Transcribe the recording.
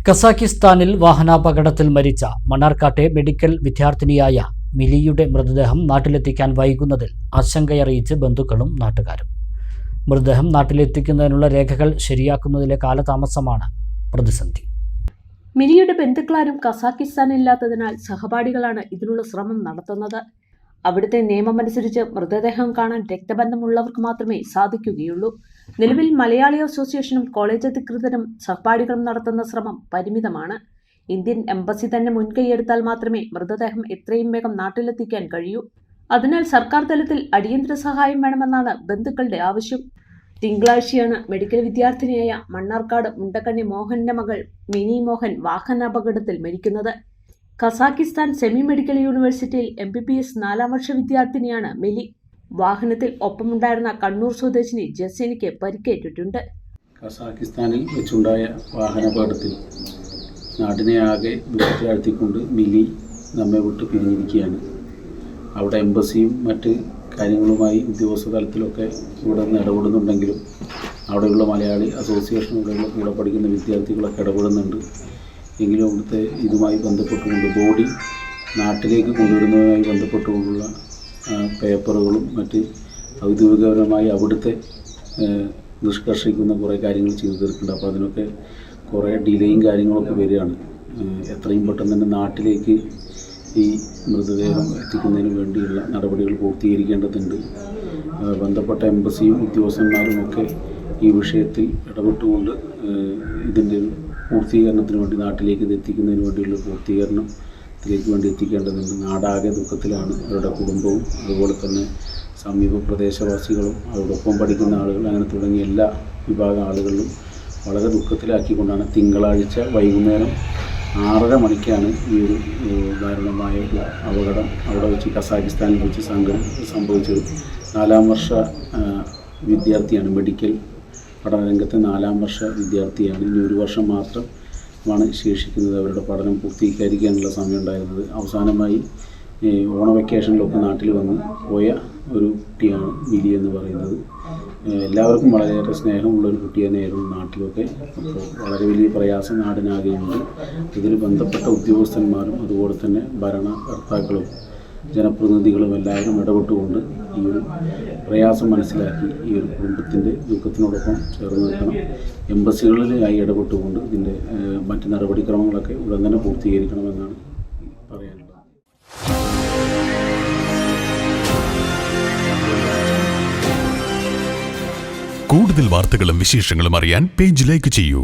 കസാക്കിസ്ഥാനിൽ വാഹനാപകടത്തിൽ മരിച്ച മണ്ണാർക്കാട്ടെ മെഡിക്കൽ വിദ്യാർത്ഥിനിയായ മിലിയുടെ മൃതദേഹം നാട്ടിലെത്തിക്കാൻ വൈകുന്നതിൽ ആശങ്കയറിയിച്ച് ബന്ധുക്കളും നാട്ടുകാരും. മൃതദേഹം നാട്ടിലെത്തിക്കുന്നതിനുള്ള രേഖകൾ ശരിയാക്കുന്നതിലെ കാലതാമസമാണ് പ്രതിസന്ധി. മിലിയുടെ ബന്ധുക്കളാരും കസാക്കിസ്ഥാനില്ലാത്തതിനാൽ സഹപാഠികളാണ് ഇതിനുള്ള ശ്രമം നടത്തുന്നത്. അവിടുത്തെ നിയമമനുസരിച്ച് മൃതദേഹം കാണാൻ രക്തബന്ധമുള്ളവർക്ക് മാത്രമേ സാധിക്കുകയുള്ളൂ. നിലവിൽ മലയാളി അസോസിയേഷനും കോളേജ് അധികൃതരും സഹപാഠികളും നടത്തുന്ന ശ്രമം പരിമിതമാണ്. ഇന്ത്യൻ എംബസി തന്നെ മുൻകൈയെടുത്താൽ മാത്രമേ മൃതദേഹം എത്രയും വേഗം നാട്ടിലെത്തിക്കാൻ കഴിയൂ. അതിനാൽ സർക്കാർ തലത്തിൽ അടിയന്തര സഹായം വേണമെന്നാണ് ബന്ധുക്കളുടെ ആവശ്യം. തിങ്കളാഴ്ചയാണ് മെഡിക്കൽ വിദ്യാർത്ഥിനിയായ മണ്ണാർക്കാട് മുണ്ടക്കണ്ണി മോഹന്റെ മകൾ മിനി മോഹൻ വാഹനാപകടത്തിൽ മരിക്കുന്നത്. കസാക്കിസ്ഥാൻ സെമി മെഡിക്കൽ യൂണിവേഴ്സിറ്റിയിൽ MBBS 4ാം വർഷ വിദ്യാർത്ഥിനിയാണ് മിലി. വാഹനത്തിൽ ഒപ്പമുണ്ടായിരുന്ന കണ്ണൂർ സ്വദേശിനി ജസീനയ്ക്ക് പരിക്കേറ്റിട്ടുണ്ട്. കസാക്കിസ്ഥാനിൽ വെച്ചുണ്ടായ വാഹനാപകടത്തിൽ നാടിനെ ആകെ ദുരിതത്തിലാഴ്ത്തിക്കൊണ്ട് മിലി നമ്മെ വിട്ട് പിരിഞ്ഞിരിക്കുകയാണ്. അവിടെ എംബസിയും മറ്റ് കാര്യങ്ങളുമായി ഉദ്യോഗസ്ഥ തലത്തിലൊക്കെ ഇവിടെ നിന്ന് ഇടപെടുന്നുണ്ടെങ്കിലും അവിടെയുള്ള മലയാളി അസോസിയേഷനുകളുടെ കൂടെ പഠിക്കുന്ന വിദ്യാർത്ഥികളൊക്കെ ഇടപെടുന്നുണ്ട്. എങ്കിലും അവിടുത്തെ ഇതുമായി ബന്ധപ്പെട്ടുകൊണ്ട് ബോഡി നാട്ടിലേക്ക് കൊണ്ടുവരുന്നതുമായി ബന്ധപ്പെട്ടുകൊണ്ടുള്ള പേപ്പറുകളും മറ്റ് ഔദ്യോഗികപരമായി അവിടുത്തെ നിഷ്കർഷിക്കുന്ന കുറേ കാര്യങ്ങൾ ചെയ്തു തീർക്കുന്നുണ്ട്. അപ്പോൾ അതിനൊക്കെ കുറേ ഡിലേയും കാര്യങ്ങളൊക്കെ വരികയാണ്. എത്രയും പെട്ടെന്ന് തന്നെ നാട്ടിലേക്ക് ഈ മൃതദേഹം എത്തിക്കുന്നതിന് വേണ്ടിയുള്ള നടപടികൾ പൂർത്തീകരിക്കേണ്ടതുണ്ട്. ബന്ധപ്പെട്ട എംബസിയും ഉദ്യോഗസ്ഥന്മാരുമൊക്കെ ഈ വിഷയത്തിൽ ഇടപെട്ടുകൊണ്ട് ഇതിൻ്റെ പൂർത്തീകരണത്തിന് വേണ്ടി നാട്ടിലേക്ക് ഇത് എത്തിക്കുന്നതിന് വേണ്ടിയുള്ള പൂർത്തീകരണത്തിലേക്ക് വേണ്ടി എത്തിക്കേണ്ടതുണ്ട്. നാടാകെ ദുഃഖത്തിലാണ്. അവരുടെ കുടുംബവും അതുപോലെ തന്നെ സമീപ പ്രദേശവാസികളും അവരോടൊപ്പം പഠിക്കുന്ന ആളുകൾ അങ്ങനെ തുടങ്ങിയ എല്ലാ വിഭാഗം ആളുകളിലും വളരെ ദുഃഖത്തിലാക്കിക്കൊണ്ടാണ് തിങ്കളാഴ്ച വൈകുന്നേരം 6:30 മണിക്കാണ് ഈ ഒരു ദാരുണമായ ഒരു അപകടം അവിടെ വെച്ച് കസാക്കിസ്ഥാനിൽ വെച്ച് സംഭവിച്ചത്. 4ാം വർഷ വിദ്യാർത്ഥിയാണ്. മെഡിക്കൽ പഠനരംഗത്തെ 4ാം വർഷ വിദ്യാർത്ഥിയാണ്. ഇനി 1 വർഷം മാത്രമാണ് ശേഷിക്കുന്നത് അവരുടെ പഠനം പൂർത്തീകരിക്കാനുള്ള സമയം ഉണ്ടായിരുന്നത്. അവസാനമായി ഓണ വെക്കേഷനിലൊക്കെ നാട്ടിൽ വന്ന് പോയ ഒരു കുട്ടിയാണ് മിലി എന്ന് പറയുന്നത്. എല്ലാവർക്കും വളരെയേറെ സ്നേഹമുള്ളൊരു കുട്ടി തന്നെയായിരുന്നു നാട്ടിലൊക്കെ. അപ്പോൾ വളരെ വലിയ പ്രയാസം നാടിനാകെയുണ്ട്. ഇതിൽ ബന്ധപ്പെട്ട ഉദ്യോഗസ്ഥന്മാരും അതുപോലെ തന്നെ ഭരണകർത്താക്കളും ജനപ്രതിനിധികളും എല്ലാവരും ഇടപെട്ടുകൊണ്ട് ഈ ഒരു പ്രയാസം മനസ്സിലാക്കി ഈ ഒരു കുടുംബത്തിൻ്റെ ദുഃഖത്തിനോടൊപ്പം ചേർന്ന് നിൽക്കണം. എംബസികളിലായി ഇടപെട്ടുകൊണ്ട് ഇതിൻ്റെ മറ്റ് നടപടിക്രമങ്ങളൊക്കെ ഉടൻ തന്നെ പൂർത്തീകരിക്കണമെന്നാണ് പറയാനുള്ളത്. കൂടുതൽ വാർത്തകളും വിശേഷങ്ങളും അറിയാൻ പേജ് ലൈക്ക് ചെയ്യൂ.